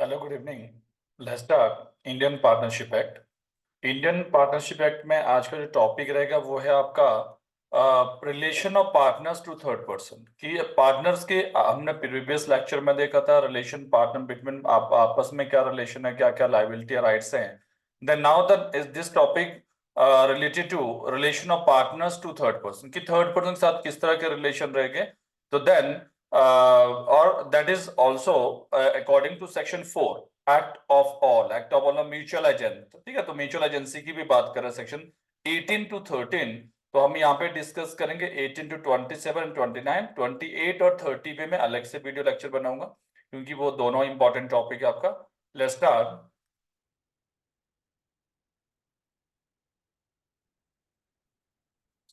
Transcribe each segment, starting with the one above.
Hello, good evening. Let's start Indian partnership act. Indian partnership act में आज का जो टॉपिक रहेगा वो है आपका relation of partners to third person. कि पार्टनर्स के हमने प्रीवियस लेक्चर में देखा था रिलेशन पार्टनर बिटवीन आपस में क्या रिलेशन है, क्या क्या लाइबिलिटी राइट्स हैं। Then now the is this topic related to relation of partners to third person, कि थर्ड पर्सन के साथ किस तरह के रिलेशन रहेंगे। तो देन और that is also according to section 4 act of all mutual agent. ठीक है, तो म्यूचुअल एजेंसी की भी बात करें सेक्शन 18 to 13। तो हम यहाँ पे डिस्कस करेंगे 18 to 27, 29, 28 और 30 पे मैं अलग से वीडियो लेक्चर बनाऊंगा, क्योंकि वो दोनों इंपॉर्टेंट टॉपिक है आपका। Let's start.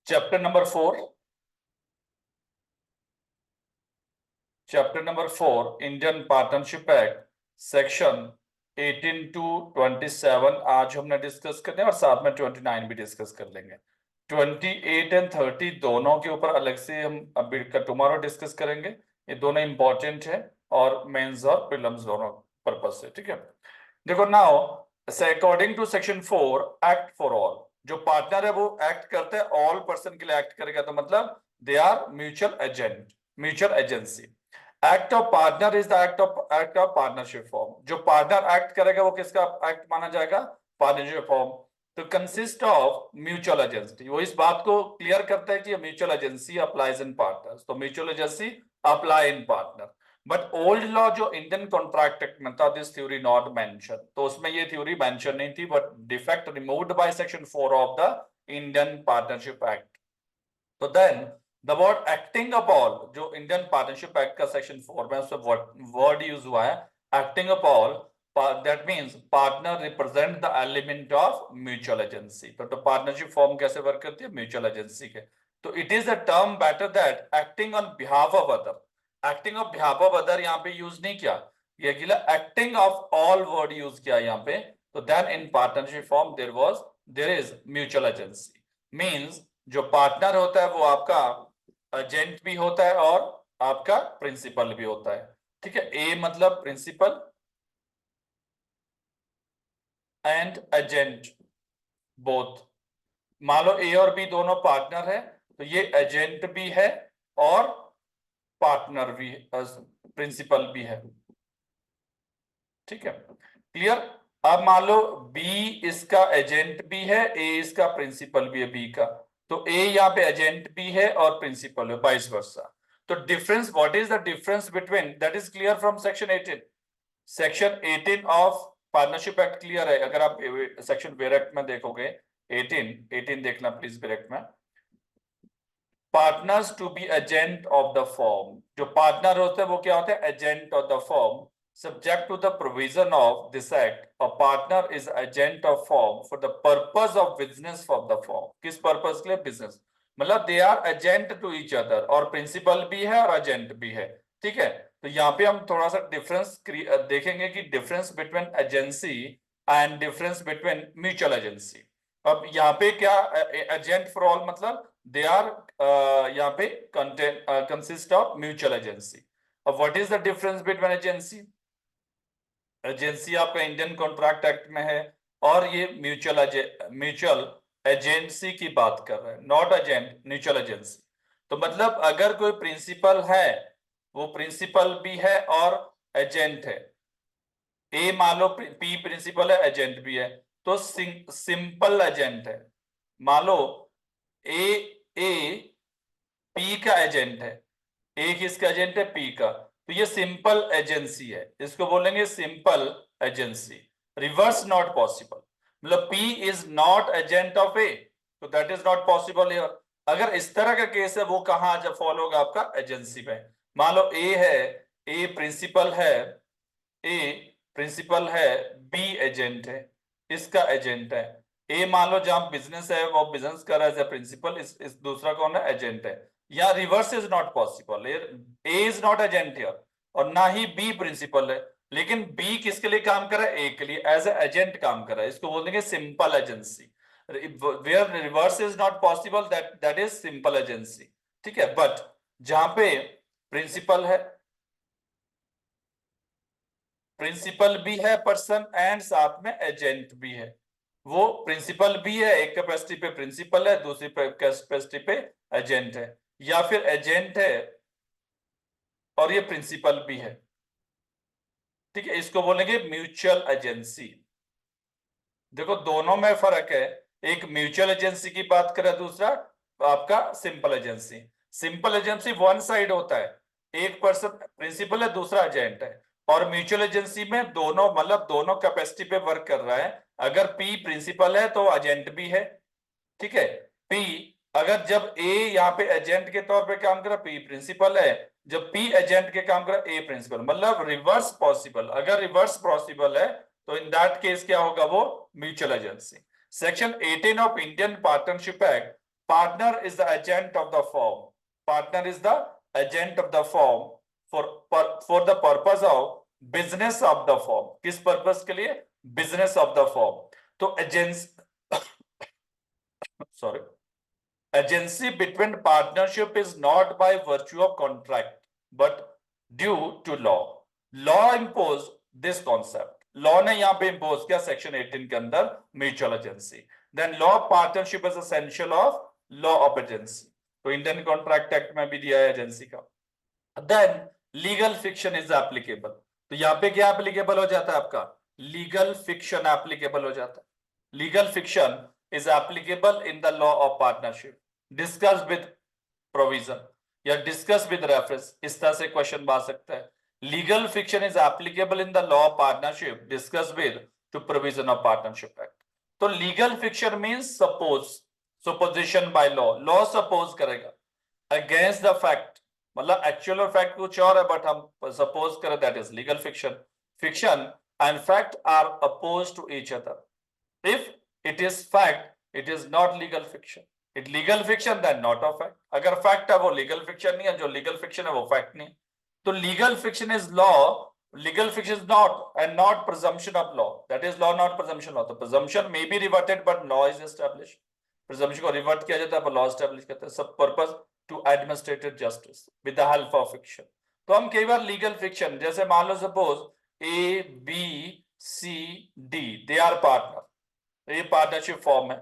Chapter number 4। Chapter number 4 Indian partnership act, section 18 to 27 आज हमने डिस्कस करने और साथ में 29 भी डिस्कस कर लेंगे। 28 एंड 30 दोनों के ऊपर अलग से हम अभी टुमारो डिस्कस करेंगे। ये दोनों इंपॉर्टेंट है और मेंस और प्रीलिम्स दोनों पर्पज से। ठीक है, देखो नाउ से according to section 4 act for all, जो पार्टनर है वो एक्ट करते हैं ऑल पर्सन के लिए एक्ट करेगा, तो मतलब they are mutual agent, mutual agency. Act of partner is the act of partnership form. जो पार्टनर एक्ट करेगा वो किसका एक्ट माना जाएगा? Partnership form. तो कंसिस्ट ऑफ म्यूचुअल एजेंसी, वो इस बात को क्लियर करता है कि mutual agency applies in partners, तो mutual agency apply in partner. But old law जो इंडियन कॉन्ट्रैक्ट एक्ट में था, दिस थ्योरी नॉट मेंशन, तो उसमें ये थ्योरी मेंशन नहीं थी, but defect removed by section 4 of the Indian partnership act. तो then the word acting upon, जो इंडियन पार्टनरशिप एक्ट का सेक्शन 4 में उसमें वर्ड यूज हुआ है acting upon, that means partner represent the element of mutual agency. तो partnership form कैसे work करती है? म्यूचुअल एजेंसी के। तो it is a term better that acting on behalf of other. Acting of behalf of other यहाँ पे use नहीं किया, ये अकेला acting of all word use किया यहाँ पे। तो then in partnership firm there is mutual agency. Means जो पार्टनर होता है वो आपका एजेंट भी होता है और आपका प्रिंसिपल भी होता है। ठीक है, ए मतलब प्रिंसिपल एंड एजेंट बोथ। मान लो ए और बी दोनों पार्टनर है, तो ये एजेंट भी है और पार्टनर भी, प्रिंसिपल भी है। ठीक है, क्लियर। अब मान लो बी इसका एजेंट भी है, ए इसका प्रिंसिपल भी है बी का, तो ए यहाँ पे एजेंट भी है और प्रिंसिपल है, वाइस वर्सा। तो difference, what is the difference between, that is clear from section 18। Section 18 of partnership act clear है। अगर आप सेक्शन वेरेक्ट में देखोगे 18 देखना प्लीज वेरेक्ट में। Partners to be agent of the firm, जो पार्टनर होते हैं वो क्या होते हैं? Agent of the firm. Subject to the provision of this act, a partner is agent of firm for the purpose of business of the firm. किस purpose के लिए? बिजनेस। मतलब they are agent to each other, और principal भी है और agent भी है। ठीक है, तो यहाँ पे हम थोड़ा सा डिफरेंस देखेंगे कि difference between agency and difference between mutual agency. अब यहाँ पे क्या एजेंट फॉर ऑल मतलब दे आर यहाँ पे कंसिस्ट ऑफ म्यूचुअल एजेंसी। अब what is the difference between agency? Agency आपका इंडियन कॉन्ट्रैक्ट एक्ट में है, और ये म्यूचुअल एजेंसी की बात कर रहे हैं, नॉट एजेंट, म्यूचुअल एजेंसी। तो मतलब अगर कोई प्रिंसिपल है, वो प्रिंसिपल भी है और एजेंट है। ए मान लो पी प्रिंसिपल है, एजेंट भी है, तो सिंपल एजेंट है। मान लो ए ए पी का एजेंट है, ए किसका एजेंट है? पी का। तो ये सिंपल एजेंसी है, इसको बोलेंगे simple agency. Reverse not possible, मतलब P is not agent of A, तो that is not possible here. अगर इस तरह का केस है वो कहां जब फॉलो होगा? आपका एजेंसी में। मान लो ए है, ए प्रिंसिपल है, ए प्रिंसिपल है, बी एजेंट है, इसका एजेंट है। ए मान लो जहां बिजनेस है वो बिजनेस कर रहा है एज ए प्रिंसिपल, इस दूसरा कौन है? एजेंट है। या reverse is not possible, A is not agent here और ना ही बी प्रिंसिपल है, लेकिन बी किसके लिए काम कर रहा है? ए के लिए, एज ए एजेंट काम कर रहा है, इसको बोल देंगे simple agency. Where reverse is not possible, that is simple agency. ठीक है, बट जहां पे प्रिंसिपल है, प्रिंसिपल भी है पर्सन एंड साथ में एजेंट भी है। वो प्रिंसिपल भी है, एक कैपेसिटी पे प्रिंसिपल है, दूसरी कैपेसिटी पे एजेंट है, या फिर एजेंट है और ये प्रिंसिपल भी है। ठीक है, इसको बोलेंगे म्यूचुअल एजेंसी। देखो दोनों में फर्क है, एक म्यूचुअल एजेंसी की बात करें, दूसरा आपका simple agency. Simple agency one side होता है, एक पर्सन प्रिंसिपल है, दूसरा एजेंट है। और म्यूचुअल एजेंसी में दोनों मतलब दोनों कैपेसिटी पे वर्क कर रहा है। अगर पी प्रिंसिपल है तो एजेंट भी है। ठीक है, पी अगर जब ए यहाँ पे एजेंट के तौर पे काम कर रहा, पी प्रिंसिपल है, जब पी एजेंट के काम कर रहा, ए प्रिंसिपल, मतलब रिवर्स पॉसिबल। अगर रिवर्स पॉसिबल है तो इन दैट केस क्या होगा, वो mutual agency. Section 18 of Indian partnership act, partner is the agent of the form. Partner is the agent of the firm for the purpose of business of the form. किस purpose के लिए, business of the form. तो agency sorry, agency between partnership is not by virtue of contract but due to law. Law impose this concept. Law ने यहां पे impose किया section 18 के अंदर mutual agency. Then law of partnership is essential of law of agency. तो Indian contract act में भी दिया है एजेंसी का। Then legal fiction is applicable. तो यहां पे क्या एप्लीकेबल हो जाता है आपका, लीगल फिक्शन एप्लीकेबल हो जाता है। Legal fiction is applicable in the law of partnership, discussed with provision या discussed with reference, इस तरह से क्वेश्चन आ सकता है। Legal fiction is applicable in the law of partnership discuss with to provision of partnership act. तो legal fiction means suppose, supposition by law. Law suppose करेगा against the fact, मतलब actual और फैक्ट कुछ और है बट हम suppose करें, that is legal fiction. Fiction and fact are oppose to each other. If it is fact, it is not legal fiction. It legal fiction, then not a fact. अगर fact है वो legal fiction नहीं है, जो legal fiction है वो fact नहीं है। तो legal fiction is law, legal fiction is not and not presumption of law. That is law, not presumption law. तो presumption may be reverted, but law is established. Presumption को revert किया जाता है, पर law establish करता है। सब purpose to administrative justice with the help of fiction. तो हम कई बार legal fiction, जैसे मान लो suppose A, B, C, D, they are partner. ये पार्टनरशिप फॉर्म है,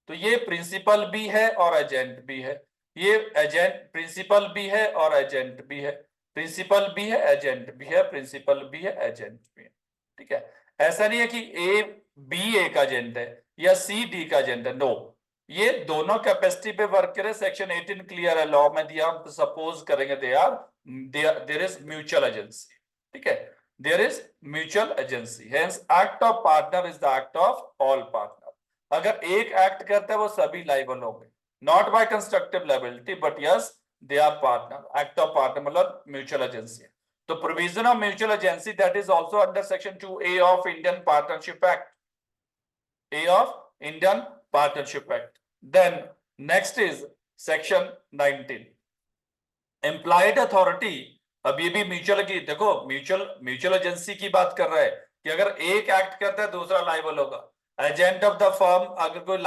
तो ये प्रिंसिपल भी है और एजेंट भी है। ये एजेंट प्रिंसिपल भी है और एजेंट भी है, प्रिंसिपल भी है, एजेंट भी है, प्रिंसिपल भी है, एजेंट भी है। ठीक है, ऐसा नहीं है कि ए बी ए का एजेंट है या सी डी का एजेंट है, नो। ये दोनों कैपेसिटी पे वर्क करे। सेक्शन 18 क्लियर है, लॉ में दिया, हम सपोज करेंगे देयर इज म्यूचुअल एजेंसी। ठीक है, there is mutual agency, hence act of partner is the act of all partner। अगर एक एक्ट करता है वो सभी लाइबल होंगे, not by constructive liability but yes they are partner. Act of partner मतलब म्यूचुअल एजेंसी। तो provision of mutual agency that is also under section 2A of Indian partnership act, A of Indian Partnership Act। Then next is section 19 employed authority. अब ये भी mutual की, देखो mutual agency की बात कर रहा है कि अगर एक एक्ट करता है दूसरा लाइबल होगा। एजेंट ऑफ द फर्म अगर कोई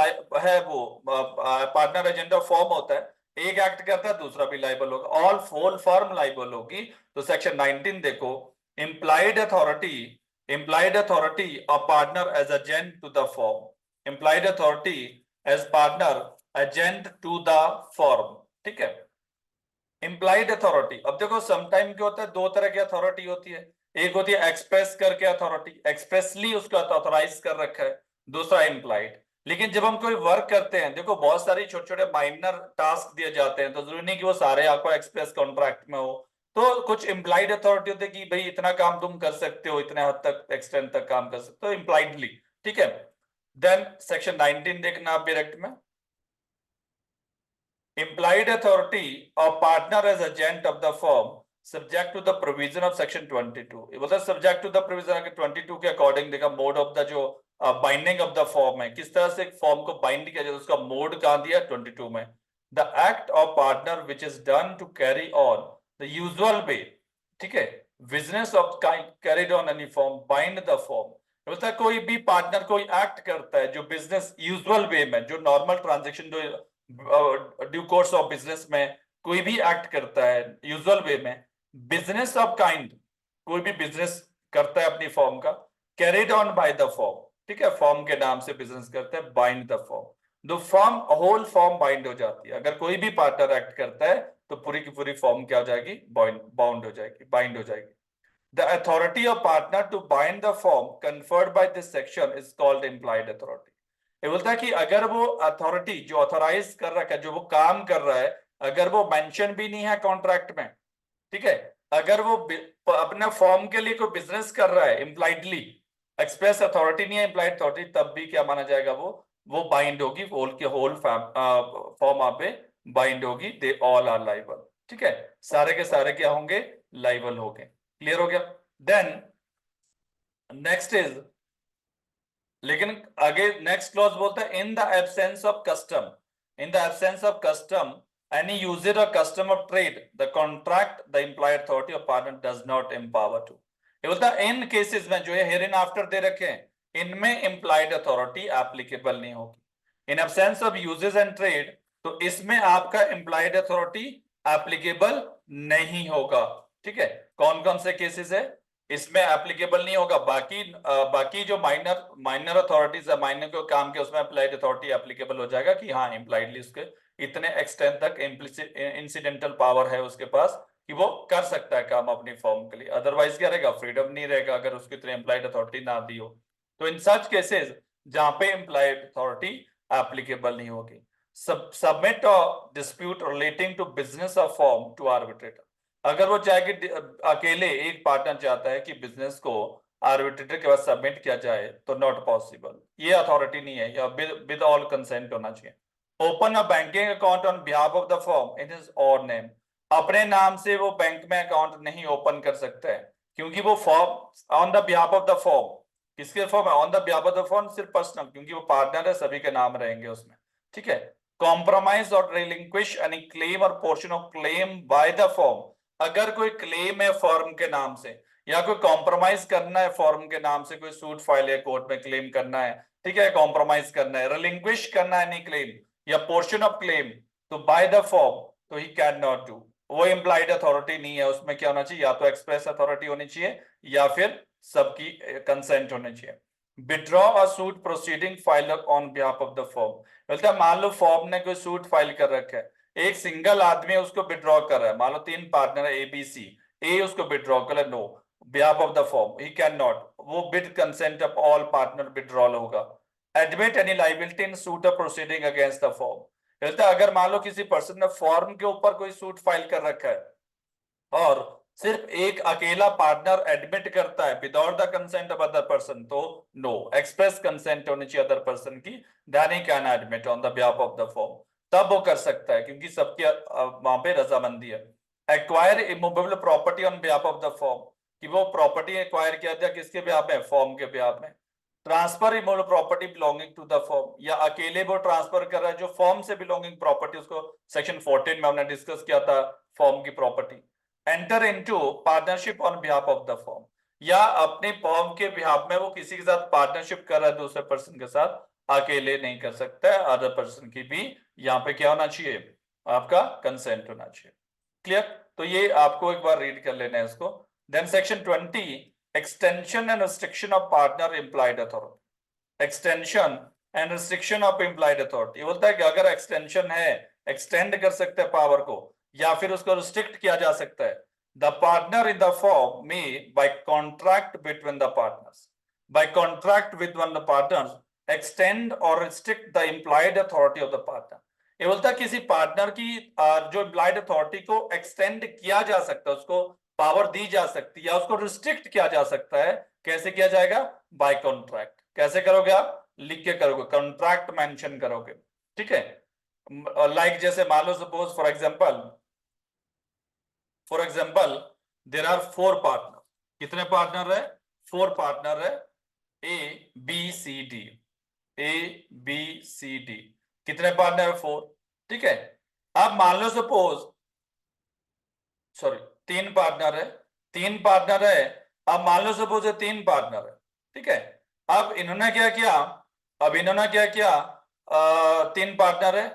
है, वो पार्टनर एजेंट ऑफ फर्म होता है, एक एक्ट करता है दूसरा भी लाइबल होगा, ऑल फोल फर्म लाइबल होगी। तो सेक्शन 19 देखो, employed authority of partner as agent to the firm. Employed authority as partner agent to the firm. ठीक है, इम्प्लाइड अथॉरिटी। अब देखो समटाइम क्या होता है, दो तरह की अथॉरिटी होती है। एक होती है एक्सप्रेस करके अथॉरिटी, एक्सप्रेसली उसको ऑथोराइज कर रखा है, दूसरा इम्प्लाइड। लेकिन जब हम कोई वर्क करते हैं, देखो बहुत सारी छोटे छोटे माइनर टास्क दिए जाते हैं, तो जरूरी नहीं कि वो सारे आपको एक्सप्रेस कॉन्ट्रैक्ट में हो। तो कुछ इम्प्लाइड अथॉरिटी होती है कि भाई इतना काम तुम कर सकते हो, इतने हद तक एक्सटेंड तक काम कर सकते हो इम्प्लाइडली। ठीक है, देन सेक्शन 19 देखना आप डायरेक्ट में, implied authority of partner as agent of the firm subject to the provision of section 22। मतलब subject to the provision के 22 के अकॉर्डिंग देखा मोड ऑफ द जो बाइंडिंग ऑफ द फॉर्म है, किस तरह से फॉर्म को बाइंड किया जाए, उसका मोड कहां दिया 22 में। The act of partner which is done to carry on the usual way, ठीक है, business of kind carried on any form bind the form. मतलब कोई भी पार्टनर कोई एक्ट करता है जो बिजनेस यूजुअल वे में, जो नॉर्मल ट्रांजेक्शन जो ड्यू कोर्स ऑफ बिजनेस में कोई भी एक्ट करता है यूजुअल वे में, बिजनेस ऑफ काइंड, कोई भी बिजनेस करता है अपनी फॉर्म का, carried on by the firm, ठीक है, फॉर्म के नाम से बिजनेस करते हैं, bind the firm, the firm whole firm bind हो जाती है। अगर कोई भी पार्टनर एक्ट करता है तो पूरी की पूरी फॉर्म क्या हो जाएगी, बाउंड हो जाएगी, बाइंड हो जाएगी। The authority of partner to bind the form conferred by this section is called implied authority. ये बोलता है कि अगर वो अथॉरिटी जो ऑथोराइज कर रहा है, जो वो काम कर रहा है, अगर वो मेंशन भी नहीं है कॉन्ट्रैक्ट में, ठीक है, अगर वो अपने फॉर्म के लिए कोई बिजनेस कर रहा है इम्प्लाइडली, एक्सप्रेस अथॉरिटी नहीं है इम्प्लाइड अथॉरिटी, तब भी क्या माना जाएगा, वो बाइंड होगी, होल के होल फॉर्म आप पे बाइंड होगी, दे ऑल आर लाइबल, ठीक है, सारे के सारे क्या होंगे, लाइबल होंगे। क्लियर हो गया। देन नेक्स्ट इज, लेकिन आगे नेक्स्ट क्लॉज बोलता है in the absence of custom, in the absence of custom any user और custom of trade the contract the employed authority of partner does not empower to. ये बोलता है इन cases में जो है हियर इन आफ्टर दे रखे हैं इनमें एम्प्लॉयड अथॉरिटी एप्लीकेबल नहीं होगी। In absence of users and trade, तो इसमें आपका एम्प्लॉयड अथॉरिटी एप्लीकेबल नहीं होगा, ठीक है। कौन कौन से केसेस है इसमें एप्लीकेबल नहीं होगा, बाकी जो माइनर अथॉरिटीज है, माइनर को काम के उसमें अप्लाइड अथॉरिटी एप्लीकेबल हो जाएगा कि हाँ इम्प्लाइडली उसके इतने एक्सटेंट तक इंसिडेंटल पावर है उसके पास कि वो कर सकता है काम अपनी फॉर्म के लिए, अदरवाइज क्या रहेगा, फ्रीडम नहीं रहेगा अगर उसको इतने एम्प्लाइड अथॉरिटी ना दी हो। तो इन सच केसेस जहां पे एम्प्लाइड अथॉरिटी एप्लीकेबल नहीं होगी, submit dispute relating to business of firm to arbitrator. अगर वो चाहे कि अकेले एक पार्टनर चाहता है कि बिजनेस को आर्बिट्रेटर के पास सबमिट किया जाए तो नॉट पॉसिबल, ये अथॉरिटी नहीं है, या विद ऑल कंसेंट होना चाहिए। Open a banking account on behalf of the firm in his और नेम, अपने नाम से वो बैंक में अकाउंट नहीं ओपन कर सकता है क्योंकि वो form on the behalf of the firm, किसके फॉर्म है, on the behalf of the firm सिर्फ पर्सनल, क्योंकि वो पार्टनर है सभी के नाम रहेंगे उसमें, ठीक है। कॉम्प्रोमाइज और रिलिंक्विश एनी क्लेम और portion of claim by the firm, अगर कोई क्लेम है फॉर्म के नाम से या कोई कॉम्प्रोमाइज करना है फॉर्म के नाम से, कोई सूट फाइल है कोर्ट में क्लेम करना है, ठीक है, कॉम्प्रोमाइज करना है, रिलिंक्विश करना है नहीं क्लेम या पोर्शन ऑफ क्लेम, तो बाय द फॉर्म, तो ही कैन नॉट डू, वो इम्प्लाइड अथॉरिटी नहीं है, उसमें क्या होना चाहिए, या तो एक्सप्रेस अथॉरिटी होनी चाहिए या फिर सबकी कंसेंट होनी चाहिए। Withdraw a suit proceeding file on behalf of the form, बोलता है मान लो फॉर्म ने कोई सूट फाइल कर रखा है, एक सिंगल आदमी उसको विड्रॉ कर रहा है, मान लो 3 पार्टनर है ABC, ए उसको विड्रॉ कर रहा है, no behalf of the form he can not, वो with consent of all partner withdrawal होगा। Admit any liability in suit of proceeding against the form, बोलता है अगर मान लो किसी पर्सन ने फॉर्म के ऊपर कोई सूट फाइल कर रखा है और सिर्फ एक अकेला पार्टनर एडमिट करता है without the consent of other person, तो नो, एक्सप्रेस कंसेंट होनी चाहिए अदर पर्सन की, देन ही can admit on the behalf of the firm, तब वो कर सकता है क्योंकि सबकी वहां पे रजामंदी है। Acquire immovable property on behalf of the form, कि वो प्रॉपर्टी एक्वायर किया जाए किसके बिहाफ में, फॉर्म के बिहाफ में। Transfer immovable property belonging to the firm, या अकेले वो ट्रांसफर कर रहा है जो फॉर्म से बिलोंगिंग प्रॉपर्टी, उसको सेक्शन 14 में हमने डिस्कस किया था फॉर्म की property. Enter into partnership on behalf of the firm, या अपने फर्म के बिहाफ में वो किसी के साथ पार्टनरशिप कर रहा है दूसरे पर्सन के साथ, अकेले नहीं कर सकता है, अदर पर्सन की भी यहाँ पे क्या होना चाहिए, आपका कंसेंट होना चाहिए। क्लियर, तो ये आपको एक बार रीड कर लेना है इसको। Then section 20, extension and restriction of partner implied authority, extension and restriction of implied authority, बोलता है कि अगर एक्सटेंशन है, एक्सटेंड कर सकते हैं पावर को, या फिर उसको रिस्ट्रिक्ट किया जा सकता है। The partner in the form में by contract between the partners, by contract with one the partners extend और restrict the implied authority of the partner, ये बोलता है किसी पार्टनर की जो इम्प्लाइड अथॉरिटी को एक्सटेंड किया जा सकता है, उसको पावर दी जा सकती है या उसको रिस्ट्रिक्ट किया जा सकता है, कैसे किया जाएगा, बाय कॉन्ट्रैक्ट। कैसे करोगे आप, लिख के करोगे, कॉन्ट्रैक्ट मेंशन करोगे, ठीक है। लाइक जैसे मान लो suppose for example there are 4 partner, कितने पार्टनर है, 4 पार्टनर है, A B C D, कितने पार्टनर है, 4, ठीक है। अब मान लो सपोज, सॉरी 3 पार्टनर है, 3 पार्टनर है, अब मान लो सपोज 3 पार्टनर है, ठीक है। अब इन्होंने क्या किया, अब इन्होंने क्या किया, 3 पार्टनर है,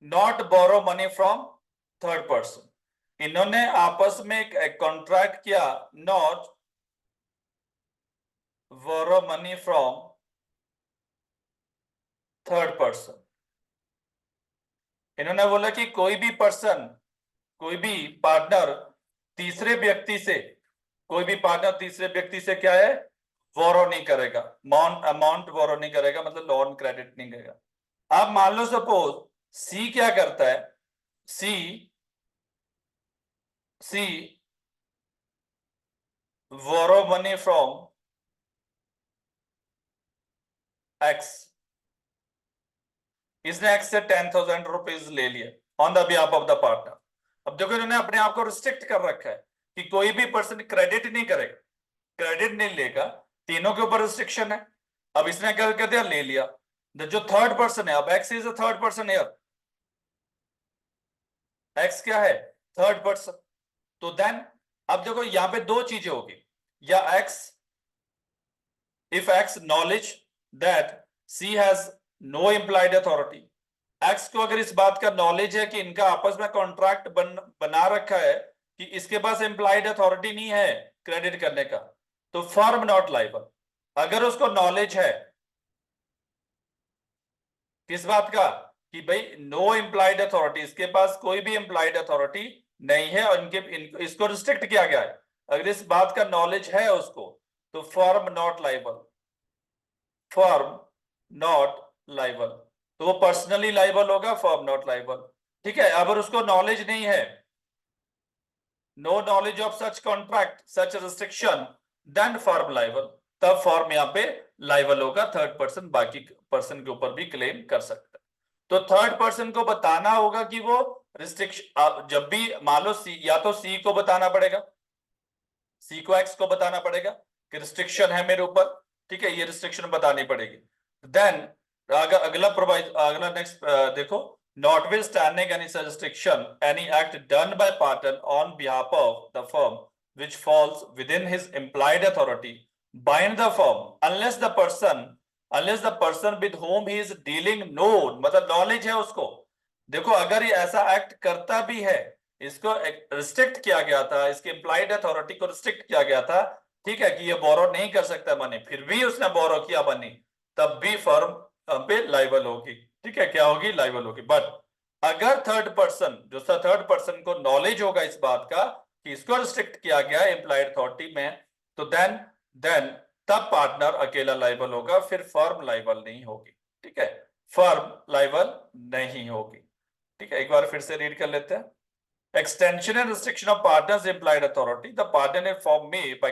not borrow money from third person, इन्होंने आपस में एक कॉन्ट्रैक्ट किया, not borrow money from third person. इन्होंने बोला कि कोई भी पर्सन, कोई भी पार्टनर तीसरे व्यक्ति से, कोई भी पार्टनर तीसरे व्यक्ति से क्या है, बोरो नहीं करेगा, अमाउंट बोरो नहीं करेगा, मतलब लोन क्रेडिट नहीं करेगा। अब मान लो सपोज सी क्या करता है, सी सी बोरो मनी फ्रॉम एक्स, इसने एक्स से 10,000 रुपीज ले लिए on the behalf of the partner. अब देखो इन्होंने अपने आप को रिस्ट्रिक्ट कर रखा है कि कोई भी पर्सन क्रेडिट नहीं करेगा, क्रेडिट नहीं लेगा, तीनों के ऊपर रिस्ट्रिक्शन है। अब इसने क्या कर दिया, ले लिया। जो थर्ड पर्सन है, अब x is a third person here, x क्या है, थर्ड पर्सन। तो देन अब देखो यहां पे दो चीजें होगी, या X, if X knowledge that C has no implied authority, X को अगर इस बात का नॉलेज है कि इनका आपस में कॉन्ट्रैक्ट बना रखा है कि इसके पास इम्प्लाइड अथॉरिटी नहीं है क्रेडिट करने का, तो फर्म नॉट लायबल। अगर उसको नॉलेज है किस बात का, कि भाई नो इम्प्लाइड अथॉरिटी, इसके पास कोई भी इम्प्लाइड अथॉरिटी नहीं है और इसको रिस्ट्रिक्ट किया गया है, अगर इस बात का नॉलेज है उसको, तो firm not liable, firm not liable. तो वो पर्सनली लायबल होगा, फर्म नॉट लायबल। ठीक है, अगर उसको नॉलेज नहीं है, no knowledge of such contract, such restriction, then firm liable, तब फर्म यहाँ पे लायबल होगा, थर्ड पर्सन बाकी पर्सन के ऊपर भी क्लेम कर सकता है। तो थर्ड पर्सन को बताना होगा कि वो रिस्ट्रिक्शन, जब भी मान लो सी, या तो सी को बताना पड़ेगा, सी को एक्स को बताना पड़ेगा कि रिस्ट्रिक्शन है मेरे ऊपर, ठीक है, ये रिस्ट्रिक्शन बतानी पड़ेगी। देन अगला प्रोवाइड, अगला नेक्स्ट देखो, notwithstanding any such restriction, any act done by partner on behalf of the firm which falls within his implied authority bind the firm unless the person with whom he is dealing know, मतलब knowledge है उसको। देखो अगर ये ऐसा act करता भी है, इसको रिस्ट्रिक्ट किया गया था, इसके इम्प्लाइड अथॉरिटी को रिस्ट्रिक्ट किया गया था, ठीक है, कि ये बोरो नहीं कर सकता मनी, फिर भी उसने बोरो किया मनी, तब भी फर्म पे लाइबल होगी। ठीक है, क्या होगी, लाइबल होगी। बट अगर थर्ड पर्सन, जो थर्ड पर्सन को नॉलेज होगा इस बात का कि इसको रिस्ट्रिक्ट किया गया है इम्प्लाइड अथॉरिटी में, तो देन तब पार्टनर अकेला लाइबल होगा, फिर फर्म लाइबल नहीं होगी। ठीक है, फर्म लाइबल नहीं होगी। ठीक है, एक बार फिर से रीड कर लेते हैं। Extension and restriction of partners implied authority. The partner in form may by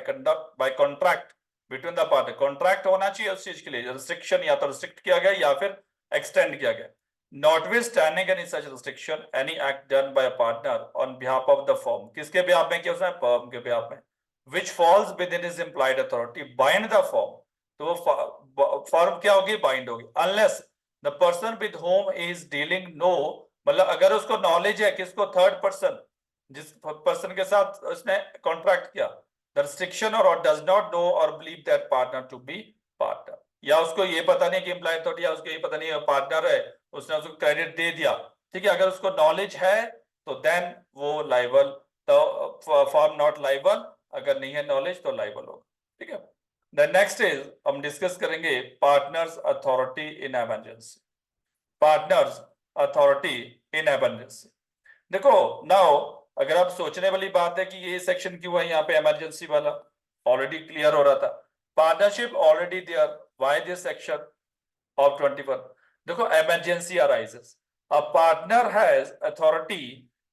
contract between the partner, contract होना चाहिए उस चीज के लिए, restriction या तो restrict किया गया या फिर extend किया गया। Notwithstanding any such restriction, any act done by a partner on behalf of the firm, किसके behalf में किया उसने, firm के behalf में, which falls within his implied authority, bind the firm, तो वो firm क्या होगी, bind होगी, unless the person with whom he is dealing know, मतलब अगर उसको नॉलेज है किसको, थर्ड पर्सन, जिस पर्सन के साथ उसने कॉन्ट्रैक्ट किया, द रिस्ट्रिक्शन और डज नॉट नो और believe that partner to be partner, या उसको ये पता नहीं कि एम्प्लॉय अथॉरिटी, या उसको ये पता नहीं पार्टनर है, उसने उसको क्रेडिट दे दिया। ठीक है, अगर उसको नॉलेज है तो देन वो लाइबल, तो फॉर्म नॉट लाइबल, अगर नहीं है नॉलेज तो लाइबल होगा। ठीक है, द नेक्स्ट इज हम डिस्कस करेंगे partners authority in emergency, partners authority in emergency. देखो नाउ, अगर आप सोचने वाली बात है कि ये सेक्शन क्यों है यहाँ पे इमरजेंसी वाला, ऑलरेडी क्लियर हो रहा था, partnership already there, why this section of 21। देखो emergency arises, a partner has authority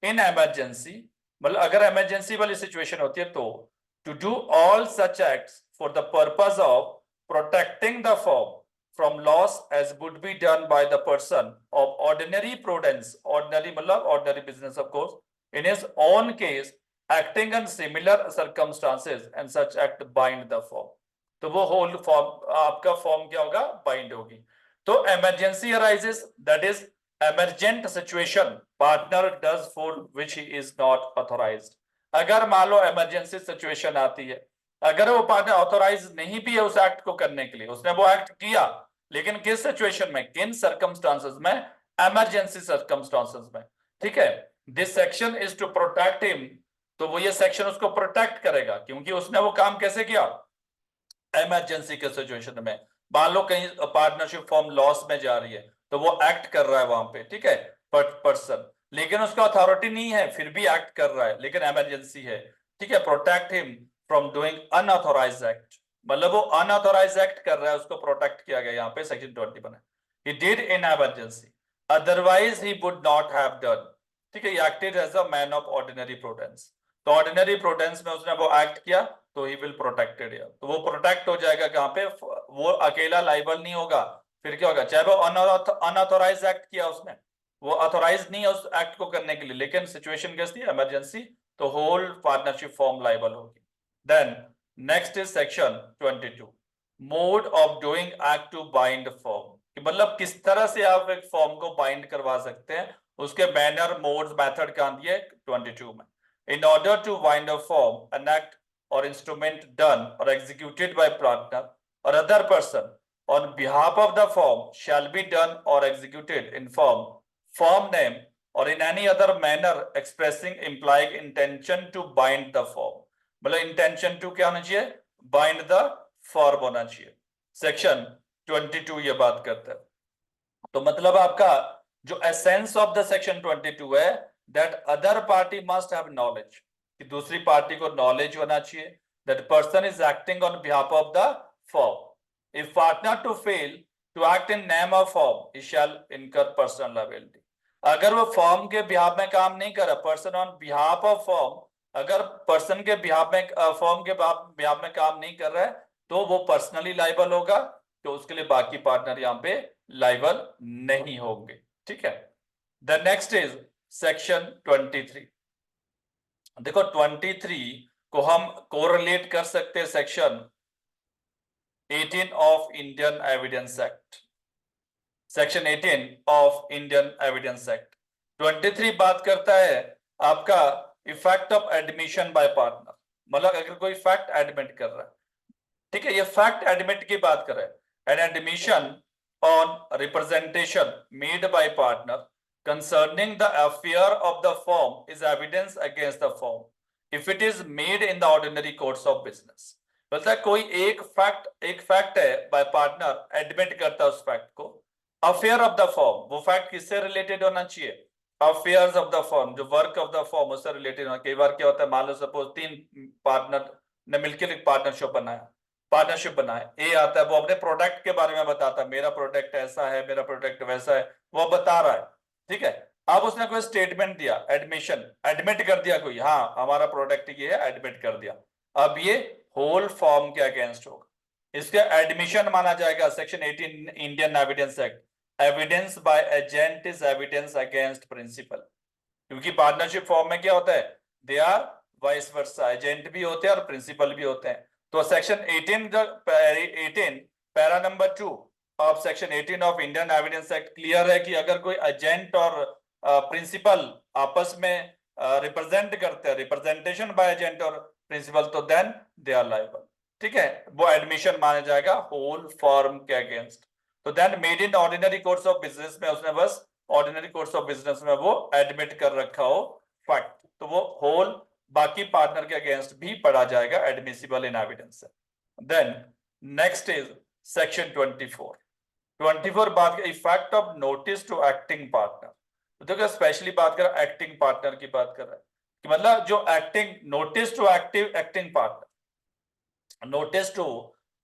in emergency, मतलब अगर इमरजेंसी वाली सिचुएशन होती है तो, to do all such acts for the purpose of protecting the firm from loss as would be done by the person of ordinary prudence, ordinary मतलब ordinary business of course, in his own case acting on similar circumstances, and such act bind the firm, तो वो whole form, आपका form क्या होगा, bind होगी। तो emergency arises, that is emergent situation, partner does for which he is not authorized। अगर मान लो emergency situation आती है, अगर वो पार्टनर ऑथोराइज नहीं भी है उस एक्ट को करने के लिए, उसने वो एक्ट किया, लेकिन किस सिचुएशन में, किन सर्कमस्टांसेस में, इमरजेंसी सर्कमस्टांसेस में। ठीक है, this section is to protect him, तो वो ये सेक्शन उसको प्रोटेक्ट करेगा, क्योंकि उसने वो काम कैसे किया, इमरजेंसी के सिचुएशन में। मान लो कहीं पार्टनरशिप फॉर्म लॉस में जा रही है, तो वो एक्ट कर रहा है वहां पे, ठीक है, पर्सन, लेकिन उसका अथॉरिटी नहीं है, फिर भी एक्ट कर रहा है, लेकिन इमरजेंसी है, ठीक है। Protect him from doing unauthorised act, मतलब वो अनऑथोराइज्ड एक्ट कर रहा है, उसको प्रोटेक्ट किया गया यहाँ पे सेक्शन 20 बना। He did in emergency, otherwise he would not have done, ठीक है। Acted as a man of ordinary prudence, तो ऑर्डिनरी प्रूडेंस में उसने वो एक्ट किया, तो ही विल प्रोटेक्टेड, या तो वो प्रोटेक्ट हो जाएगा कहाँ पे, वो अकेला लाइबल नहीं होगा, फिर क्या होगा, चाहे वो अनऑथोराइज एक्ट किया उसने, वो ऑथोराइज नहीं है उस एक्ट को करने के लिए, लेकिन सिचुएशन कैसी है, इमरजेंसी, तो होल पार्टनरशिप फॉर्म लाइबल होगी। Then next is section 22, mode of doing act to bind firm, कि मतलब किस तरह से आप एक फॉर्म को बाइंड करवा सकते हैं, उसके मैनर, मोड्स, मेथड कहां दिए 22 में। In order to bind a form, an act or instrument done or executed by partner or other person on behalf of the firm shall be done or executed in form, firm name, or in any other manner expressing implied intention to bind the firm. मतलब intention to क्या होना चाहिए, bind the firm होना चाहिए। Section 22 ये बात करता है। तो मतलब आपका जो एसेंस ऑफ द सेक्शन 22 है, that other party must have knowledge, कि दूसरी पार्टी को नॉलेज होना चाहिए, that person is acting on behalf of the firm, if partner to fail to act in name of firm he shall incur personal liability. अगर वो firm के behalf में काम नहीं कर रहा, person on behalf of firm, अगर person के बिहाफ में, फर्म के बिहाफ में काम नहीं कर रहा है, तो वो पर्सनली लाइबल होगा, तो उसके लिए बाकी पार्टनर यहाँ पे लाइबल नहीं होंगे, ठीक है। The next is section 23। देखो 23 को हम कोरिलेट कर सकते हैं section 18 of Indian evidence act, section 18 of Indian evidence act 23 बात करता है आपका effect of admission bye partner, मतलब अगर कोई फैक्ट एडमिट कर रहा है, ठीक है, ये फैक्ट एडमिट की बात कर रहा है, an admission on representation made by partner concerning the affair of the firm is evidence against the firm if it is made in the ordinary course of business। मतलब कोई एक फैक्ट है bye partner admit करता है उस fact को, affair of the firm, वो fact किससे रिलेटेड होना चाहिए, अफेयर्स ऑफ द फर्म, जो वर्क ऑफ द फर्म उससे रिलेटेड होना। कई बार क्या होता है, मान लो सपोज 3 पार्टनर ने मिलकर एक पार्टनरशिप बनाए, ए आता है, वो अपने प्रोडक्ट के बारे में बताता है, मेरा प्रोडक्ट ऐसा है, मेरा प्रोडक्ट वैसा है, वो बता रहा है, ठीक है। अब उसने कोई स्टेटमेंट दिया, एडमिट कर दिया कोई, हाँ हमारा प्रोडक्ट ये है, एडमिट कर दिया, अब ये होल फॉर्म के अगेंस्ट होगा, इसका एडमिशन माना जाएगा section 18 Indian evidence act. Evidence by agent is evidence against principal, क्योंकि पार्टनरशिप फॉर्म में क्या होता है, they are vice versa, agent भी होते हैं और प्रिंसिपल भी होते हैं। तो section 18 para number 2 of section 18 of Indian evidence act clear है कि अगर कोई एजेंट और प्रिंसिपल आपस में रिप्रेजेंट करते हैं, रिप्रेजेंटेशन बाय एजेंट और प्रिंसिपल, तो देन दे आर लायबल, ठीक है, वो एडमिशन माना जाएगा होल फॉर्म के अगेंस्ट। तो then made in ordinary course of business में उसने बस ऑर्डिनरी कोर्स ऑफ बिजनेस में वो एडमिट कर रखा हो फैक्ट, तो वो होल बाकी पार्टनर के अगेंस्ट भी पढ़ा जाएगा, admissible in evidence. Then next is section 24 बात effect of notice to acting partner. तो देखो स्पेशली बात कर रहा है एक्टिंग पार्टनर की, बात कर रहा है कि मतलब जो acting notice to acting partner, notice to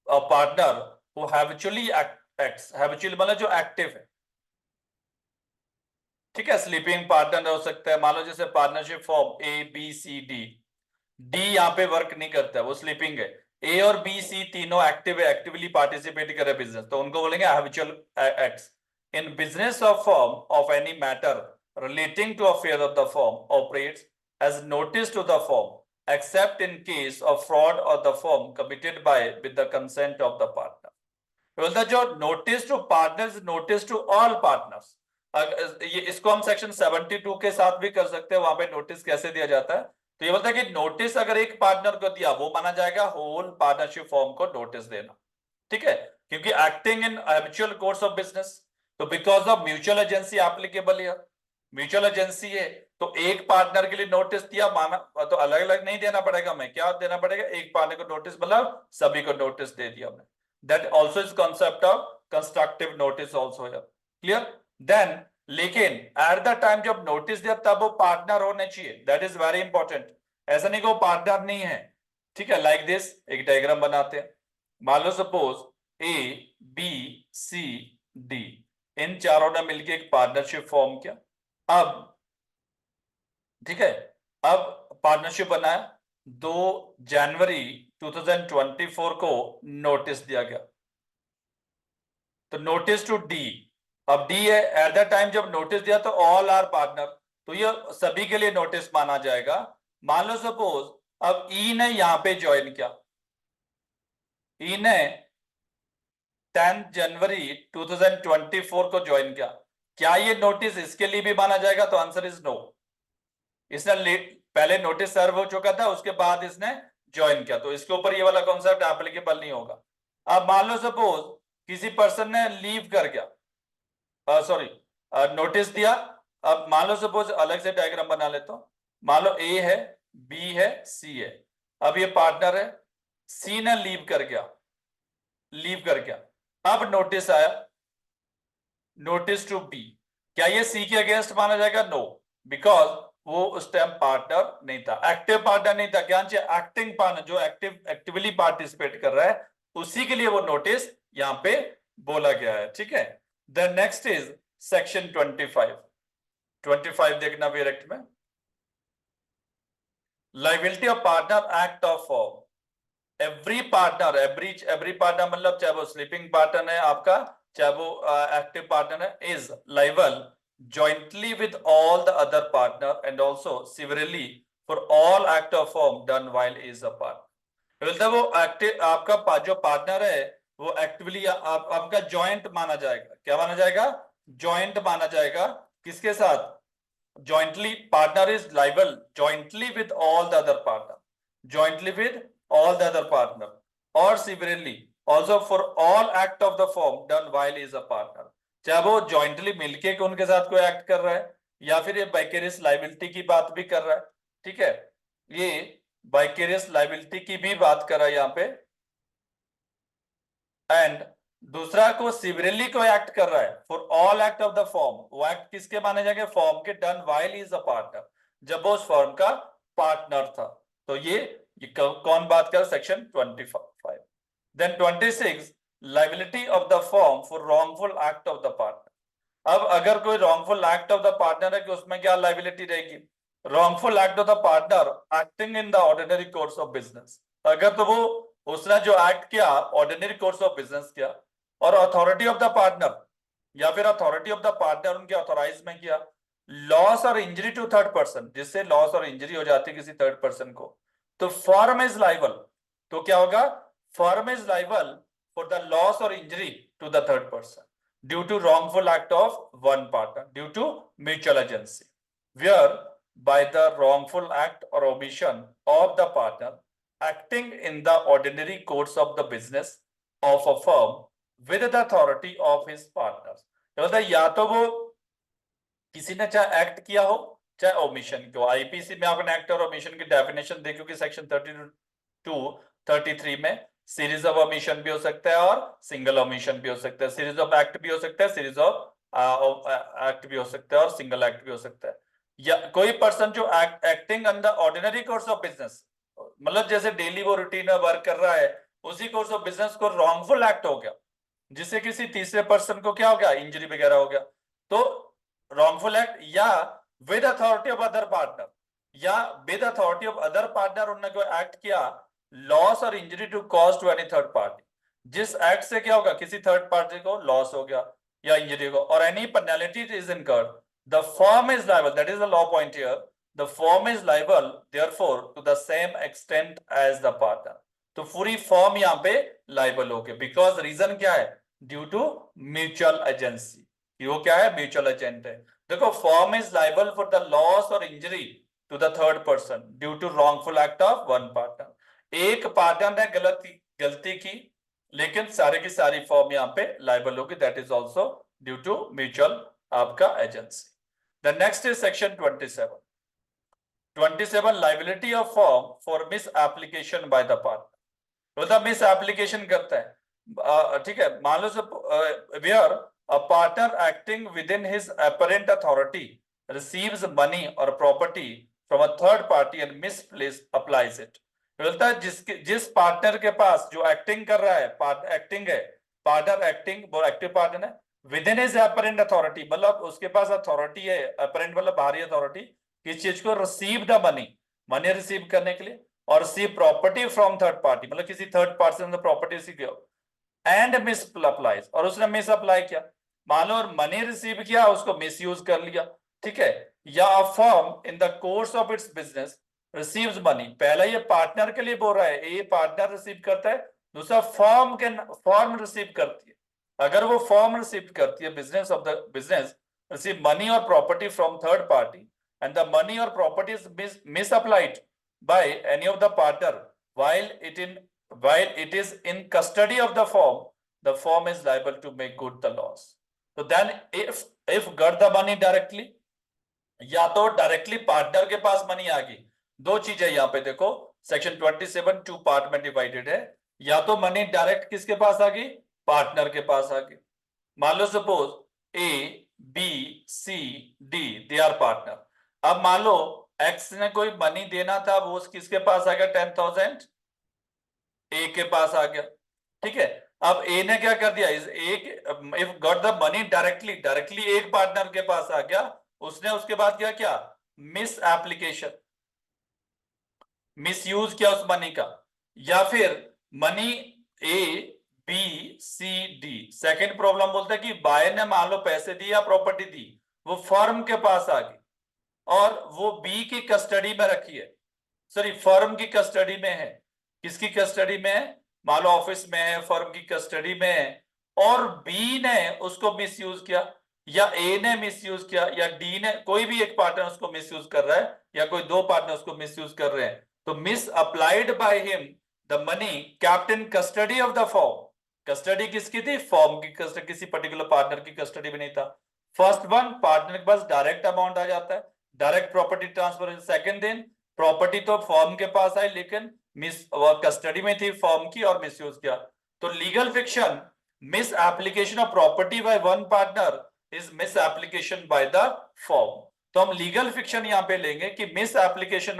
a partner who habitually acts, habitually मतलब जो एक्टिव है, ठीक है। स्लीपिंग पार्टनर हो सकता है, मान लो जैसे partnership firm A B C D, D यहाँ पे वर्क नहीं करता है, वो स्लीपिंग है, ए और बी सी तीनों एक्टिव है, एक्टिवली पार्टिसिपेट करे बिजनेस, तो उनको बोलेंगे habitual acts. In business of firm of any matter relating to affair of the firm operates as notice to the firm except in case of fraud of the firm committed by with the consent of the partner. बोलता जो notice to partners, notice to all partners, ये इसको हम section 72 के साथ भी कर सकते हैं, वहां पे नोटिस कैसे दिया जाता है। तो ये बोलता है कि नोटिस अगर एक पार्टनर को दिया, वो माना जाएगा होल पार्टनरशिप फॉर्म को नोटिस देना, ठीक है, क्योंकि acting in habitual course of business, तो because of mutual agency applicable है, म्यूचुअल एजेंसी है, तो एक पार्टनर के लिए नोटिस दिया, माना तो अलग अलग नहीं देना पड़ेगा, मैं क्या देना पड़ेगा, एक पार्टनर को नोटिस मतलब सभी को नोटिस दे दिया मैं. That also is concept of constructive notice also है. क्लियर. देन लेकिन एट द टाइम जब नोटिस दिया तब वो पार्टनर होने चाहिए, दैट इज वेरी इंपॉर्टेंट. ऐसा नहीं कि वो पार्टनर नहीं है. ठीक है, लाइक दिस एक डायग्राम बनाते हैं. मान लो suppose A B C D, इन चारों ने मिलकर एक पार्टनरशिप फॉर्म किया. अब ठीक है, अब पार्टनरशिप बनाया, 2 जनवरी 2024 को नोटिस दिया गया. तो नोटिस टू डी, अब डी है, एट द टाइम जब नोटिस दिया तो ऑल आर पार्टनर, तो ये सभी के लिए नोटिस माना जाएगा. मान लो सपोज अब ई ने यहां पे ज्वाइन किया, ई ने 10 जनवरी 2024 को ज्वाइन किया, क्या ये नोटिस इसके लिए भी माना जाएगा? तो आंसर इज नो. इसने पहले नोटिस सर्व हो चुका था, उसके बाद इसने ज्वाइन किया, तो इसके ऊपर ये वाला कॉन्सेप्ट एप्लीकेबल नहीं होगा. अब मान लो सपोज किसी पर्सन ने लीव कर गया, सॉरी नोटिस दिया. अब मान लो सपोज अलग से डायग्राम बना लेता हूं. मान लो ए है, बी है, सी है. अब ये पार्टनर है, सी ने लीव कर गया. अब नोटिस आया, नोटिस टू बी, क्या ये सी के अगेंस्ट माना जाएगा? नो, बिकॉज वो उस टाइम पार्टनर नहीं था, एक्टिव पार्टनर नहीं था. क्या एक्टिंग पार्टनर, जो एक्टिवली पार्टिसिपेट कर रहा है, उसी के लिए वो नोटिस यहां पे बोला गया है. ठीक है. द नेक्स्ट इज सेक्शन 25 देखना फिर एक्ट में. Liability of partner act of form. Every partner मतलब चाहे वो स्लीपिंग पार्टनर है आपका, चाहे वो एक्टिव पार्टनर है, is liable jointly with all the other partner and also severally for all act of form done while is a partner. मतलब वो एक्टिव आपका जो पार्टनर है वो एक्टिवली आपका जॉइंट माना जाएगा. क्या माना जाएगा? जॉइंट माना जाएगा. किसके साथ? jointly, partner is liable jointly with all the other partner, jointly with all the other partner, or severally also for all act of the form done while is a partner. चाहे वो jointly मिलके उनके साथ कोई act कर रहा है या फिर ये बाइकेरियस लाइबिलिटी की बात भी कर रहा है. ठीक है, ये बाइकेरियस लाइबिलिटी की भी बात कर रहा है यहाँ पे. एंड दूसरा को सिविरली को एक्ट कर रहा है for all act of the form. वो एक्ट किसके माने जाएंगे? फॉर्म के, done while is a partner, जब वो उस फॉर्म का पार्टनर था. तो ये कौन बात कर? Section 25. Then 26, liability of the firm for wrongful act of the partner. अब अगर कोई wrongful act of the partner है कि उसमें क्या लाइबिलिटी रहेगी? Wrongful act of the partner acting in the ordinary course of business. अगर तो वो उसने जो एक्ट किया ऑर्डिनरी कोर्स ऑफ बिजनेस किया और अथॉरिटी ऑफ द पार्टनर या फिर अथॉरिटी ऑफ द पार्टनर उनके ऑथोराइज में किया, लॉस और इंजरी टू थर्ड पर्सन, जिससे लॉस और इंजरी हो जाती है किसी थर्ड पर्सन को, तो फर्म इज लाइबल. तो क्या होगा? Firm is liable for the loss और injury to the third person due to wrongful act of one partner due to mutual agency, where by the wrongful act or omission of the partner acting in the ordinary course of the business of a firm with the authority of his partners. मतलब या तो वो किसी ने चाहे act किया हो चाहे ओमिशन को. आईपीसी में आपने एक्ट और ओमिशन की डेफिनेशन देखी होगी सेक्शन 32-33 में. सीरीज ऑफ ओमिशन भी हो सकता है और सिंगल ओमिशन भी हो सकता है, सीरीज ऑफ एक्ट भी हो सकता है, सीरीज ऑफ एक्ट भी हो सकता है और सिंगल एक्ट भी हो सकता है. या कोई पर्सन जो acting under ordinary course of business, मतलब जैसे डेली वो रूटीन में वर्क कर रहा है, उसी कोर्स ऑफ बिजनेस को रॉन्गफुल एक्ट हो गया जिससे किसी तीसरे पर्सन को क्या हो गया? इंजरी वगैरह हो गया. तो रॉन्गफुल एक्ट या with authority of other partner या with authority of other partner उन्होंने कोई एक्ट किया, लॉस और injury to cause to any third party, जिस एक्ट से क्या होगा? किसी थर्ड पार्टी को लॉस हो गया या इंजरी हो, और any penalty is incurred, the firm is liable. That is the law point here. The firm is liable therefore to the same extent as the partner. तो पूरी फर्म यहाँ पे लायबल हो गई. बिकॉज रीजन क्या है? Due to mutual agency. वो क्या है? म्यूचुअल एजेंट है. देखो, firm is liable for the loss और injury to the third person due to wrongful act of one partner. एक पार्टनर ने गलती की लेकिन सारे की सारी फॉर्म यहाँ पे लायबल होगी. That is also due to mutual आपका agency. The next is section 27. 27 liability of firm for misapplication by the partner. मतलब मिस एप्लीकेशन करता है, ठीक है, मान लो where a partner acting within his apparent authority receives money और property from a third party and misplace applies it. बोलता है जिस पार्टनर के पास जो एक्टिंग कर रहा है, एक्टिंग है, पार्टनर एक्टिंग, वो एक्टिव पार्टनर है with in his apparent authority, मतलब उसके पास अथॉरिटी है, अपरेंट मतलब बाहरी अथॉरिटी, किस चीज को, receive the money, money receive करने के लिए, और सी प्रॉपर्टी फ्रॉम थर्ड पार्टी, मतलब किसी थर्ड पार्टी से प्रॉपर्टी रिसीव किया एंड मिस अप्लाइज, और उसने मिस अप्लाई किया, मान लो मनी रिसीव किया, उसको मिस यूज कर लिया, ठीक है, या a firm in the course of its business receives money, पहला ये पार्टनर के लिए बोल रहा है, ये पार्टनर रिसीव करता है, दूसरा फर्म रिसीव करती है, अगर वो फर्म रिसीव करती है business of the business receive money और property from third party and the money or property is misapplied by any of the partner while it is in custody of the firm is liable to make good the loss. So then if got the money directly, या तो directly partner के पास money आ गई, दो चीजें यहाँ पे देखो, section 27 two part में डिवाइडेड है, या तो मनी डायरेक्ट किसके पास आ गई, पार्टनर के पास आ गई, मान लो suppose A B C D they are partner, अब मान लो एक्स ने कोई मनी देना था, वो किसके पास आ गया, 10,000 ए के पास आ गया, ठीक है, अब ए ने क्या कर दिया, if got the money directly एक पार्टनर के पास आ गया, उसने उसके बाद क्या मिस एप्लीकेशन, मिस यूज किया उस मनी का, या फिर money A B C D, second problem बोलता है कि बाय ने मान लो पैसे दिए या प्रॉपर्टी दी, वो फर्म के पास आ गई और वो बी की कस्टडी में रखी है, सॉरी फर्म की कस्टडी में है, किसकी कस्टडी में है, मान लो ऑफिस में है, फर्म की कस्टडी में है, और बी ने उसको मिसयूज किया, या ए ने मिसयूज किया, या डी ने, कोई भी एक पार्टनर उसको मिसयूज कर रहा है, या कोई दो पार्टनर उसको मिसयूज कर रहे हैं, तो miss applied by him the money kept in custody of the firm, custody किसकी थी, फर्म की कस्टडी, किसी पर्टिकुलर पार्टनर की कस्टडी में नहीं था, फर्स्ट वन पार्टनर के पास डायरेक्ट अमाउंट आ जाता है, डायरेक्ट प्रॉपर्टी ट्रांसफर, सेकंड दिन प्रॉपर्टी तो फर्म के पास आई लेकिन मिस कस्टडी में थी फर्म की और मिसयूज किया, तो legal fiction miss application of property by one partner is miss application by the firm, तो हम लीगल फिक्शन यहां पे लेंगे कि miss application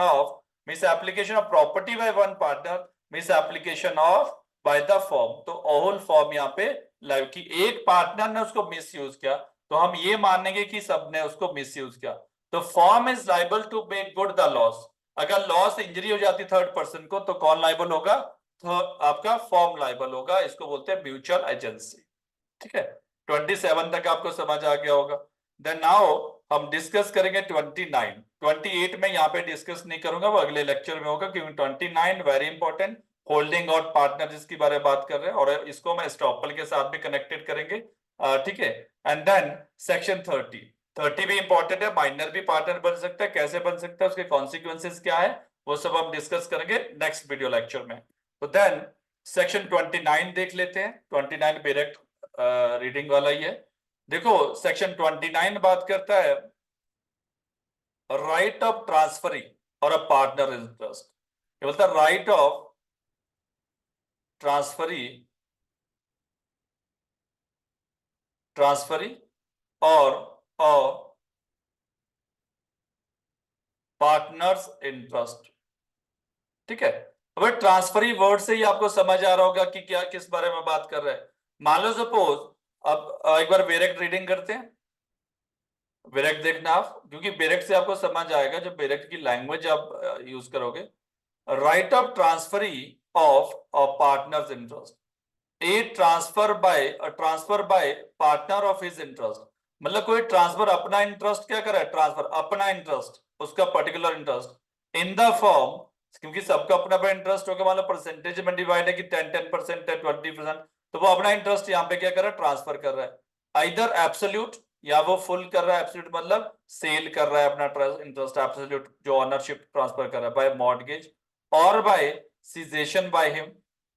of property by one partner, miss application of by the firm, तो whole firm यहाँ पे live की एक पार्टनर ने उसको मिसयूज किया, तो हम ये मानेंगे कि सबने उसको मिसयूज किया, तो firm is liable to make good the loss, अगर लॉस इंजरी हो जाती थर्ड पर्सन को तो कौन लाइबल होगा, तो आपका फर्म लाइबल होगा, इसको बोलते हैं म्यूचुअल एजेंसी, ठीक है, 27 तक आपको समझ आ गया होगा। देन नाउ हम डिस्कस करेंगे 29, 28 में यहाँ पे डिस्कस नहीं करूंगा, वो अगले लेक्चर में होगा, क्योंकि 29 very important, holding out partner जिसके बारे में बात कर रहे हैं, और इसको हम एस्टॉपल के साथ भी कनेक्टेड करेंगे, ठीक है, एंड देन सेक्शन 30 भी इंपॉर्टेंट है, माइनर भी पार्टनर बन सकता है, कैसे बन सकता है, उसके कॉन्सिक्वेंसेस क्या है, वो सब हम डिस्कस करेंगे नेक्स्ट वीडियो लेक्चर में। तो देन सेक्शन 29 देख लेते हैं, 29 डायरेक्ट रीडिंग वाला ही है, देखो सेक्शन 29 बात करता है राइट ऑफ ट्रांसफरी और अ पार्टनर इंटरेस्ट, ये बोलता है राइट ऑफ ट्रांसफरी और पार्टनर्स इंटरेस्ट, ठीक है, अब ट्रांसफरी वर्ड से ही आपको समझ आ रहा होगा कि क्या किस बारे में बात कर रहे हैं, मान लो सपोज, अब एक बार बेरेक्ट रीडिंग करते हैं, बेरेक्ट देखना आप, क्योंकि बेरेक्ट से आपको समझ आएगा, जब बेरेक्ट की लैंग्वेज आप यूज करोगे, right of transferee of a partners interest, A transfer by partner of his interest, मतलब कोई ट्रांसफर अपना इंटरेस्ट क्या करे, ट्रांसफर अपना इंटरेस्ट, उसका particular interest in the form, क्योंकि सबका अपना अपना इंटरेस्ट होगा, मतलब परसेंटेज में डिवाइड है कि 10% है 20%, तो वो अपना इंटरेस्ट यहाँ पे क्या कर रहा है, ट्रांसफर कर रहा है, आइदर एब्सोल्यूट, या वो फुल कर रहा है, एब्सोल्यूट मतलब सेल कर रहा है अपना इंटरेस्ट, एब्सोल्यूट जो ऑनरशिप ट्रांसफर कर रहा है बाय मॉर्गेज, और by cessation by him,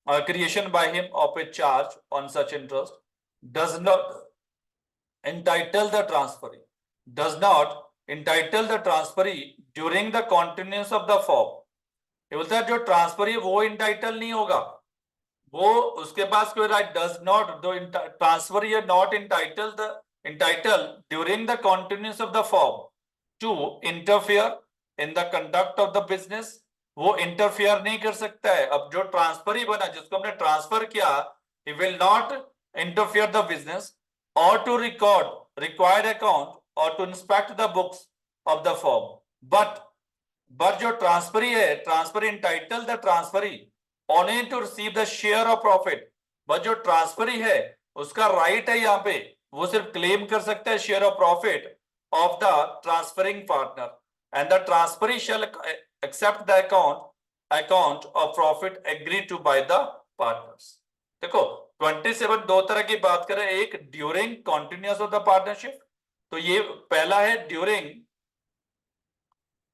creation by him of a charge on such interest does not entitle the transferee, does not entitle the transferee during the continuous of the firm. ये बोलता है जो transferee वो entitle नहीं होगा, वो उसके पास कोई राइट डज नॉट दो transferee not entitled during the continuance of the form to interfere in the conduct of the business। वो इंटरफियर नहीं कर सकता है। अब जो ट्रांसफर ही बना, जिसको हमने ट्रांसफर किया, he will not interfere the business or to record required account or to inspect the books of the firm। but जो ट्रांसफरी है, transfer entitle the transferee only to receive the share of profit। But जो transferee है उसका right है यहाँ पे, वो सिर्फ क्लेम कर सकता है share of profit of the transferring partner, and the transferee shall accept the account of profit agree to by the partners. देखो 27 दो तरह की बात करें, एक during continuous of the partnership, तो ये पहला है during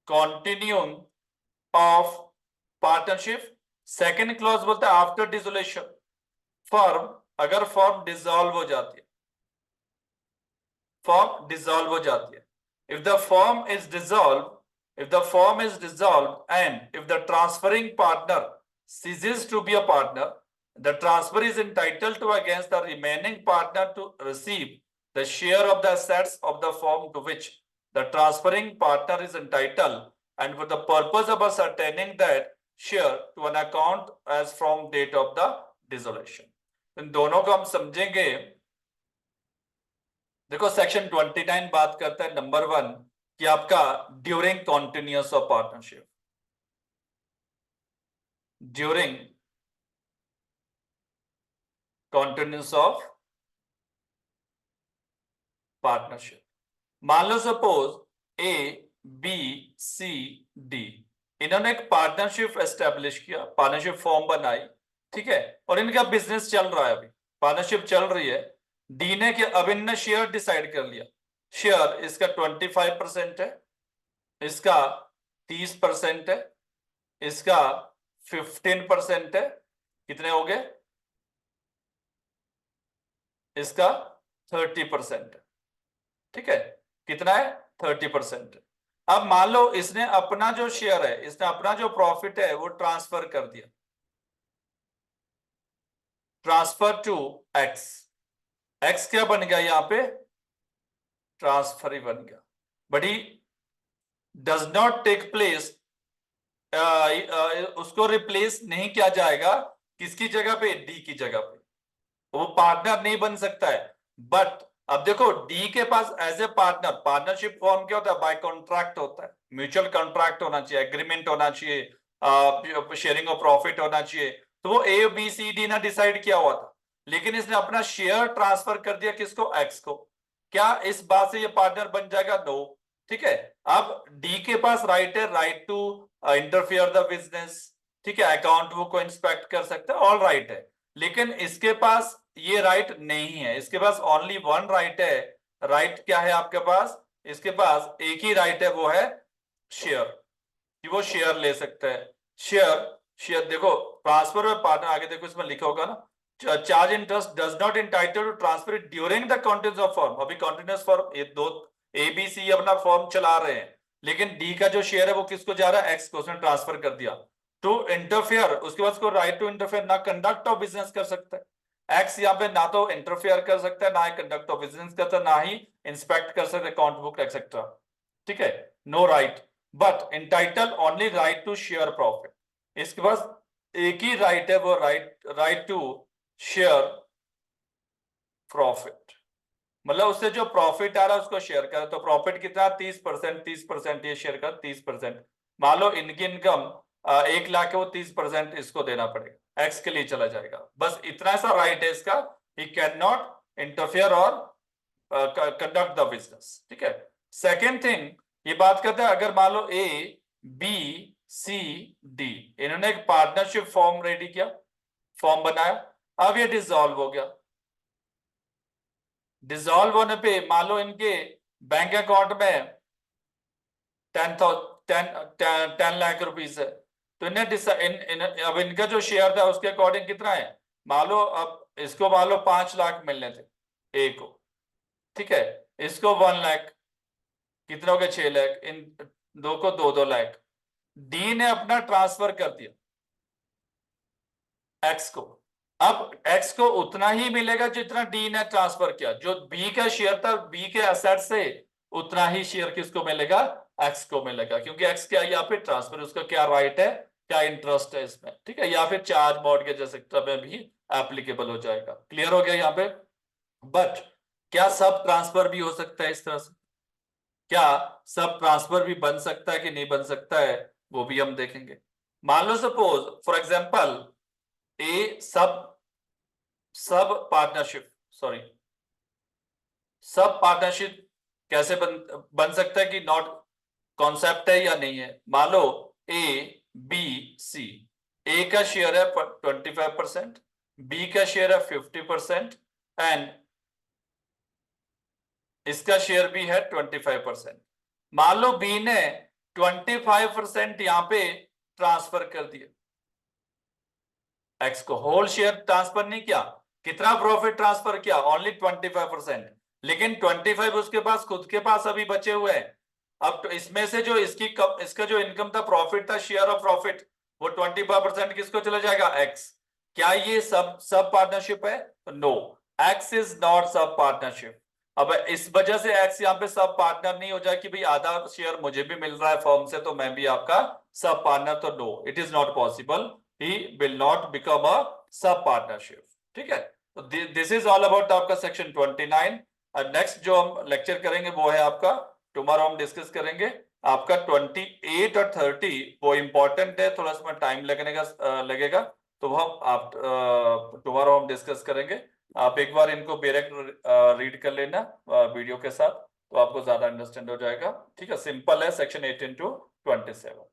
continuing of partnership. Second clause बोलता है आफ्टर डिसोल्यूशन फर्म, अगर फर्म डिसॉल्व हो जाती है, फर्म डिसॉल्व हो जाती है, if the firm is dissolve, if the firm is dissolved and if the transferring partner ceases to be a partner, the transfer is entitled to against the remaining partner to receive the share of the assets of the firm to which the transferring partner is entitled, and for the purpose of ascertaining that share to an account as from date of the dissolution। इन दोनों को हम समझेंगे। देखो section 29 बात करता है number 1 कि आपका during continuous of partnership, during continuous of partnership. मान लो suppose A B C D, इन्होंने एक पार्टनरशिप एस्टेब्लिश किया, पार्टनरशिप फॉर्म बनाई, ठीक है, और इनका बिजनेस चल रहा है, अभी पार्टनरशिप चल रही है। डी ने क्या, अब इनने शेयर डिसाइड कर लिया, शेयर इसका 25% है, इसका 30% है, इसका 15% है, कितने हो गए, इसका 30% है, ठीक है, कितना है 30%। अब मान लो इसने अपना जो शेयर है, इसने अपना जो प्रॉफिट है वो ट्रांसफर कर दिया, ट्रांसफर टू एक्स। एक्स क्या बन गया यहाँ पे, ट्रांसफर ही बन गया, but he does not take place, उसको रिप्लेस नहीं किया जाएगा, किसकी जगह पे, डी की जगह पे, वो पार्टनर नहीं बन सकता है। बट अब देखो डी के पास as a partner, partnership form क्या होता है, बाय कॉन्ट्रैक्ट होता है, म्यूचुअल कॉन्ट्रैक्ट होना चाहिए, एग्रीमेंट होना चाहिए, शेयरिंग ऑफ प्रॉफिट होना चाहिए, तो वो ए बी सी डी ने डिसाइड किया हुआ था, लेकिन इसने अपना शेयर ट्रांसफर कर दिया किसको, एक्स को। क्या इस बात से ये पार्टनर बन जाएगा, नो, ठीक है। अब डी के पास राइट है, right to interfere the business, ठीक है, अकाउंट बुक को इंस्पेक्ट कर सकते हैं, ऑल राइट है, लेकिन इसके पास ये राइट नहीं है, इसके पास ओनली वन राइट है। राइट क्या है आपके पास, इसके पास एक ही राइट है, वो है शेयर, कि वो शेयर ले सकता है। शेयर देखो ट्रांसफर में पार्टनर, आगे देखो इसमें लिखा होगा ना, charge interest does not entitle to transfer it during the continuous of firm. अभी कॉन्टिन्यूस फॉर्म, ये दो ए बी सी अपना फॉर्म चला रहे हैं, लेकिन डी का जो शेयर है वो किसको जा रहा है, एक्स को, उसने ट्रांसफर कर दिया। टू इंटरफेयर, उसके बाद उसको राइट टू इंटरफेयर, ना कंडक्ट ऑफ बिजनेस कर सकता है एक्स, यहाँ पे ना तो इंटरफेयर कर सकता है, ना ही कंडक्ट ऑफ बिजनेस करता है, ना ही इंस्पेक्ट कर सकता है अकाउंट बुक एक्सेट्रा, ठीक है, no right, but entitle only right to share profit. इसके पास एक ही राइट है, वो राइट टू शेयर प्रॉफिट, मतलब उससे जो प्रॉफिट आ रहा है उसको शेयर कर, तो प्रॉफिट कितना 30%, 30% ये शेयर कर 30%। मान लो इनकी इनकम 1 लाख है, वो 30% इसको देना पड़ेगा, एक्स के लिए चला जाएगा, बस इतना सा राइट है इसका, ही कैन नॉट इंटरफियर और कंडक्ट द बिजनेस, ठीक है। सेकेंड थिंग ये बात करते हैं, अगर मान लो ए बी सी डी, इन्होंने एक पार्टनरशिप फॉर्म रेडी किया, फॉर्म बनाया, अब ये डिसॉल्व हो गया, डिसॉल्व होने पे मान लो इनके बैंक अकाउंट में 10 लाख रुपीस है, तो अब इनका जो शेयर था उसके अकॉर्डिंग कितना है, मान लो अब इसको मान लो 5 लाख मिलने थे ए को, ठीक है, इसको 1 लाख, कितने हो गए 6 लाख, इन दो को 2-2 लाख। डी ने अपना ट्रांसफर कर दिया एक्स को, अब एक्स को उतना ही मिलेगा जितना डी ने ट्रांसफर किया, जो बी का शेयर था बी के एसेट से, उतना ही शेयर किसको मिलेगा, एक्स को मिलेगा, क्योंकि एक्स क्या यहाँ पे ट्रांसफर, उसका क्या राइट है, क्या इंटरेस्ट है इसमें, ठीक है, या फिर चार्ज मॉर्गेज सेक्टर में भी एप्लीकेबल हो जाएगा। क्लियर हो गया यहाँ पे। बट क्या सब ट्रांसफर भी हो सकता है इस तरह से, क्या सब ट्रांसफर भी बन सकता है कि नहीं बन सकता है, वो भी हम देखेंगे। मान लो सपोज फॉर एग्जांपल ए सब सब पार्टनरशिप, सॉरी सब पार्टनरशिप कैसे बन सकता है कि नॉट कॉन्सेप्ट है या नहीं है। मान लो ए बी सी, ए का शेयर है 25%, बी का शेयर है 50% एंड इसका शेयर भी है 25%। मान लो बी ने 25% यहां पे ट्रांसफर कर दिया, एक्स को होल शेयर ट्रांसफर नहीं किया, कितना प्रॉफिट ट्रांसफर किया, ओनली 25%, लेकिन 25 उसके पास खुद के पास अभी बचे हुए हैं। अब तो इसमें से जो इसका जो इनकम था, प्रॉफिट था, शेयर ऑफ प्रॉफिट, वो 25% किसको चला जाएगा, एक्स। क्या ये सब पार्टनरशिप है, नो, एक्स इज नॉट सब पार्टनरशिप। अब इस वजह से एक्स यहाँ पे सब पार्टनर नहीं हो जाए कि भाई आधा शेयर मुझे भी मिल रहा है फर्म से तो मैं भी आपका सब पार्टनर, तो no, it is not possible, he will not become a sub partnership. ठीक है, तो दिस इज ऑल अबाउट आपका सेक्शन 29। नेक्स्ट जो हम लेक्चर करेंगे वो है आपका, टुमारो हम डिस्कस करेंगे आपका 28 और 30, वो इंपॉर्टेंट है, थोड़ा सा टाइम लगेगा, तो हम आप टुमारो हम डिस्कस करेंगे। आप एक बार इनको डायरेक्ट रीड कर लेना वीडियो के साथ, तो आपको ज्यादा अंडरस्टैंड हो जाएगा। ठीक है, सिंपल है, सेक्शन 18 to 27।